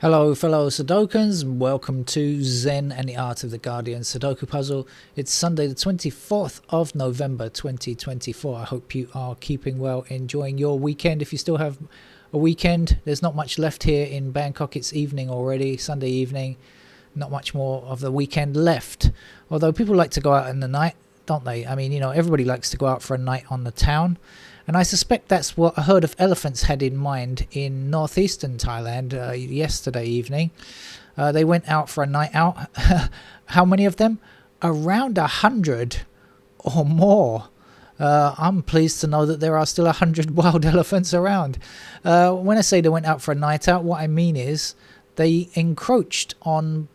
Hello fellow Sudokans, welcome to Zen and the Art of the Guardian Sudoku Puzzle. It's Sunday the 24th of November 2024. I hope you are keeping well, enjoying your weekend. If you still have a weekend, there's not much left here in Bangkok. It's evening already, Sunday evening. Not much more of the weekend left. Although people like to go out in the night, don't they? I mean, everybody likes to go out for a night on the town. And I suspect that's what a herd of elephants had in mind in northeastern Thailand yesterday evening. They went out for a night out. How many of them? Around 100 or more. I'm pleased to know that there are still 100 wild elephants around. When I say they went out for a night out, what I mean is they encroached on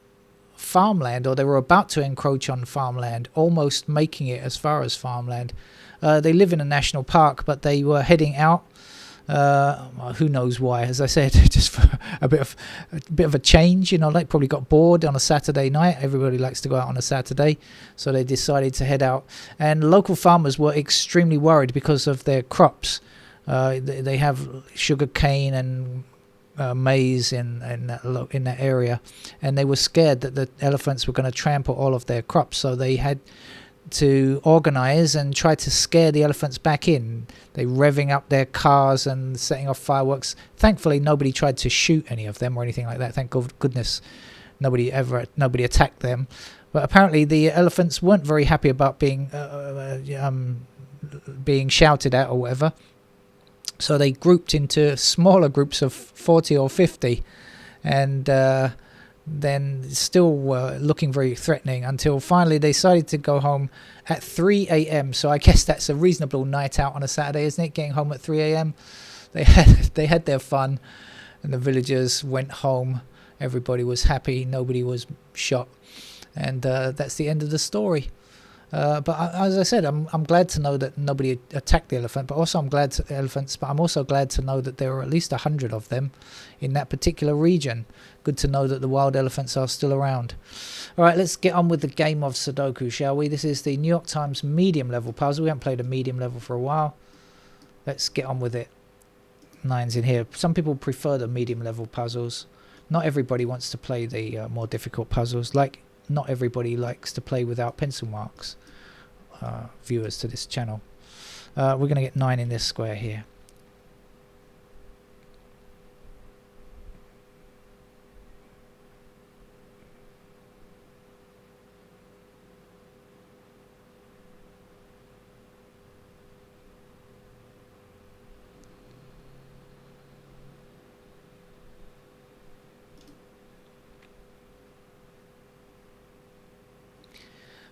farmland, or they were about to encroach on farmland, almost making it as far as farmland. They live in a national park, but they were heading out. Who knows why? As I said, just for a bit of a change. They probably got bored on a Saturday night. Everybody likes to go out on a Saturday, so they decided to head out. And local farmers were extremely worried because of their crops. They have sugar cane and maize in that area, and they were scared that the elephants were going to trample all of their crops. So they had to organize and try to scare the elephants back in. They revving up their cars and setting off fireworks. Thankfully, nobody tried to shoot any of them or anything like that. Thank goodness nobody attacked them. But apparently the elephants weren't very happy about being shouted at or whatever. So they grouped into smaller groups of 40 or 50, and then still were looking very threatening until finally they decided to go home at 3 a.m. So I guess that's a reasonable night out on a Saturday, isn't it? Getting home at 3 a.m. They had their fun, and the villagers went home. Everybody was happy. Nobody was shot, and that's the end of the story. But as I said, I'm glad to know that nobody attacked the elephant, but also I'm also glad to know that there are at least 100 of them in that particular region. Good to know that the wild elephants are still around. All right, let's get on with the game of Sudoku, shall we? This is the New York Times medium level puzzle. We haven't played a medium level for a while. Let's get on with it. 9's in here. Some people prefer the medium level puzzles. Not everybody wants to play the more difficult puzzles. Like, not everybody likes to play without pencil marks. Viewers to this channel. We're going to get 9 in this square here.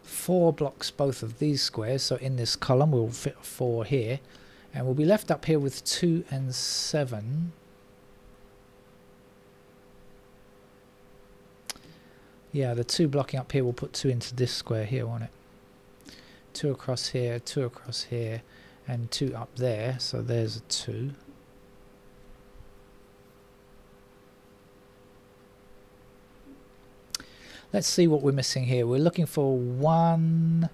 Four blocks both of these squares, so in this column we'll fit 4 here, and we'll be left up here with 2 and 7. Yeah, the 2 blocking up here will put 2 into this square here, won't it? 2 across here, 2 across here, and 2 up there, so there's a 2. Let's see what we're missing here. We're looking for 1,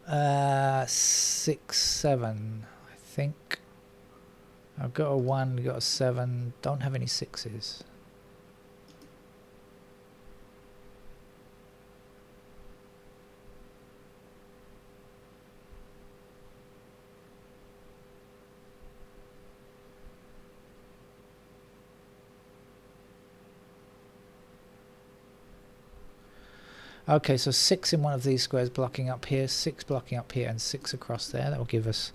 6, 7, I think. I've got a 1, got a 7, don't have any 6s. Okay, so 6 in one of these squares blocking up here, 6 blocking up here, and 6 across there. That will give us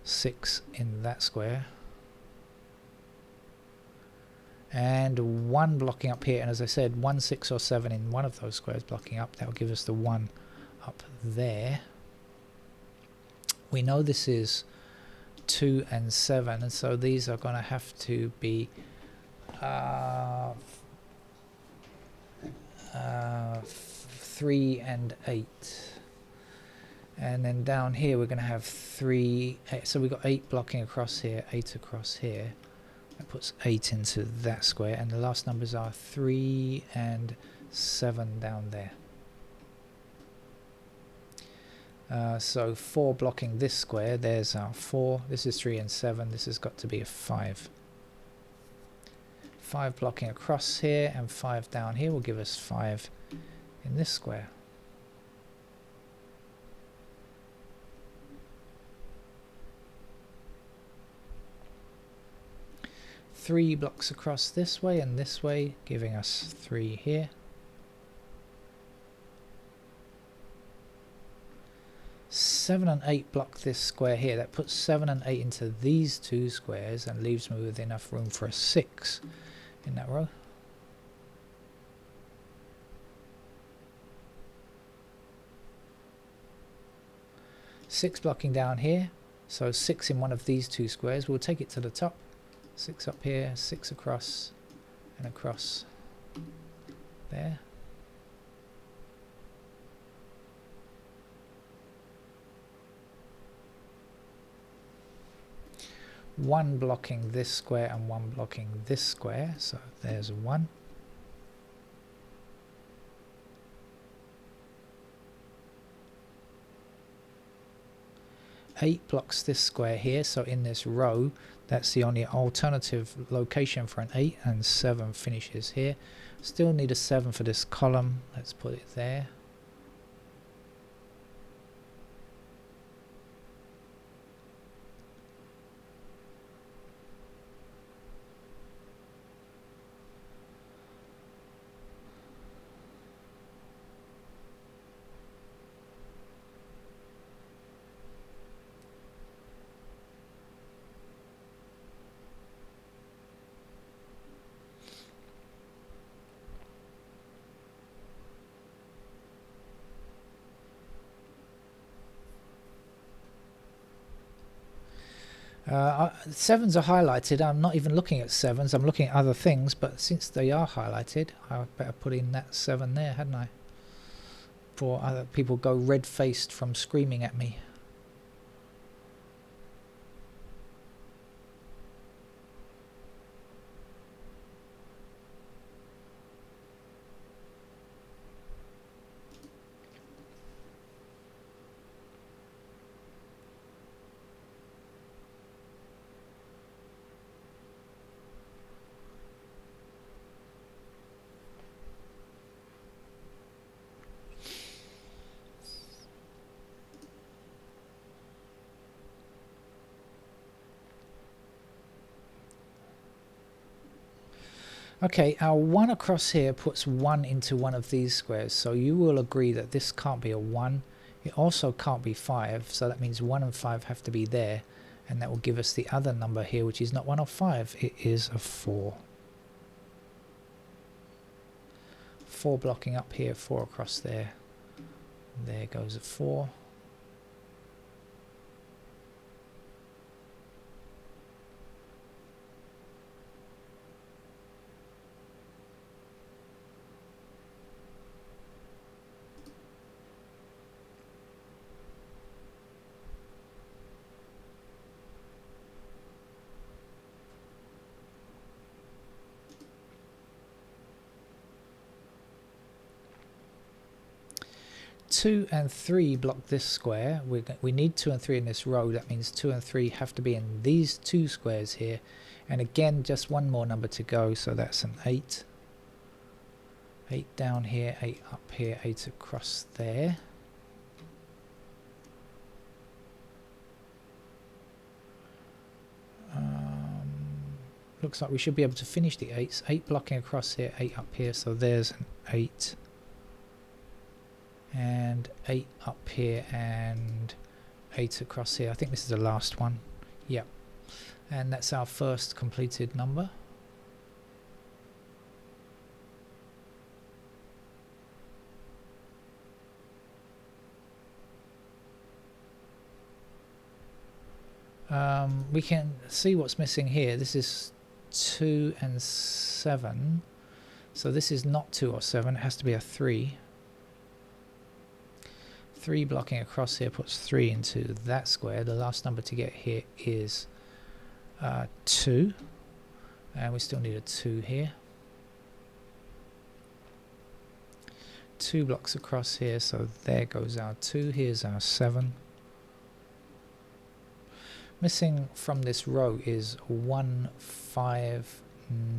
6 in that square. And 1 blocking up here, and as I said, 1, 6, or 7 in one of those squares blocking up. That will give us the 1 up there. We know this is 2 and 7, and so these are going to have to be 3 and 8, and then down here we're going to have 3, 8. So we've got 8 blocking across here, 8 across here. That puts 8 into that square, and the last numbers are 3 and 7 down there. So 4 blocking this square, there's our 4, this is 3 and 7, this has got to be a 5. 5 blocking across here and 5 down here will give us 5 in this square. Three blocks across this way and this way, giving us 3 here. 7 and 8 block this square here. That puts 7 and 8 into these two squares and leaves me with enough room for a 6 in that row. Six blocking down here, so 6 in one of these two squares. We'll take it to the top. 6 up here, 6 across and across there. One blocking this square and one blocking this square, so there's 1. Eight blocks this square here, so in this row that's the only alternative location for an 8, and 7 finishes here. Still need a 7 for this column, let's put it there. Sevens are highlighted. I'm not even looking at sevens, I'm looking at other things, but since they are highlighted I better put in that 7 there, hadn't I? Before other people go red-faced from screaming at me. Okay, our 1 across here puts 1 into one of these squares, so you will agree that this can't be a 1. It also can't be 5, so that means 1 and 5 have to be there, and that will give us the other number here, which is not 1 or 5, it is a 4. 4 blocking up here, 4 across there. There goes a 4. Two and 3 block this square. We need 2 and 3 in this row. That means 2 and 3 have to be in these two squares here. And again, just one more number to go, so that's an 8. 8 down here, 8 up here, 8 across there. Looks like we should be able to finish the 8s. 8 blocking across here, 8 up here, so there's an 8. And 8 up here and 8 across here. I think this is the last one. Yep. And that's our first completed number. We can see what's missing here. This is 2 and 7. So this is not 2 or 7. It has to be a 3. 3 blocking across here puts 3 into that square. The last number to get here is 2, and we still need a 2 here. 2 blocks across here, so there goes our 2. Here's our 7. Missing from this row is 1, 5,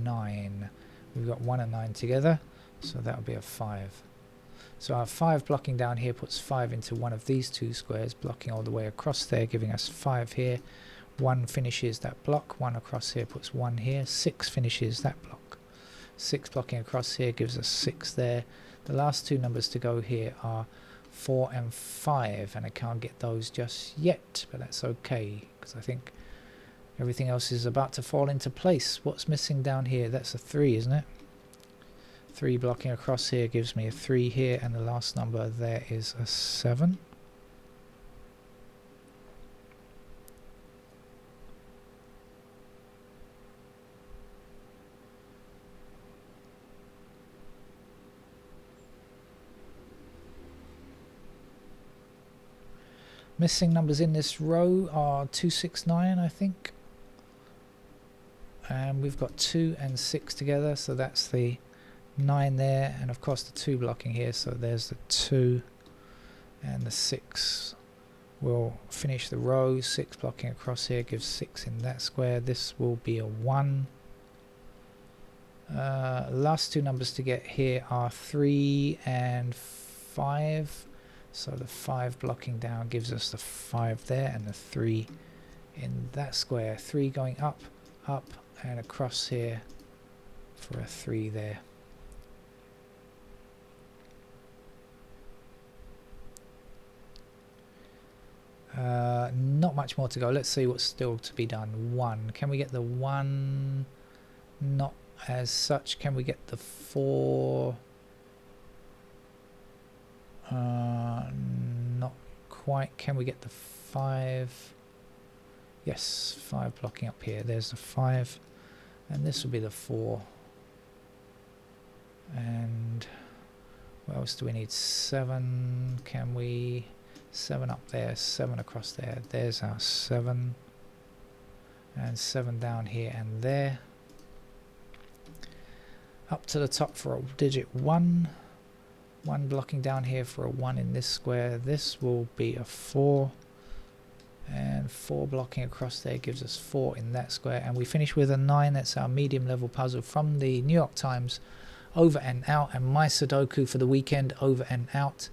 9. We've got 1 and 9 together, so that would be a 5. So our 5 blocking down here puts 5 into one of these two squares, blocking all the way across there, giving us 5 here. 1 finishes that block, 1 across here puts 1 here, 6 finishes that block. 6 blocking across here gives us 6 there. The last two numbers to go here are 4 and 5, and I can't get those just yet, but that's okay, because I think everything else is about to fall into place. What's missing down here? That's a 3, isn't it? 3 blocking across here gives me a 3 here, and the last number there is a 7. Missing numbers in this row are 2, 6, 9, I think. And we've got 2 and 6 together, so that's the 9 there, and of course the 2 blocking here, so there's the 2, and the 6 will finish the row. 6 blocking across here gives 6 in that square. This will be a 1. Last two numbers to get here are 3 and 5, so the 5 blocking down gives us the 5 there, and the 3 in that square. 3 going up, up, and across here for a 3 there. Not much more to go. Let's see what's still to be done. 1. Can we get the 1? Not as such. Can we get the 4? Not quite. Can we get the 5? Yes, 5 blocking up here. There's the 5. And this will be the 4. And what else do we need? 7. Can we... 7 up there, 7 across there. There's our 7. And 7 down here and there. Up to the top for a digit 1. 1 blocking down here for a 1 in this square. This will be a 4. And 4 blocking across there gives us 4 in that square. And we finish with a 9. That's our medium level puzzle from the New York Times. Over and out. And my Sudoku for the weekend. Over and out.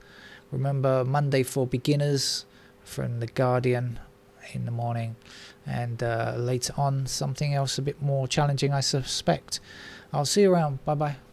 Remember, Monday for beginners from The Guardian in the morning, and later on something else a bit more challenging, I suspect. I'll see you around. Bye bye.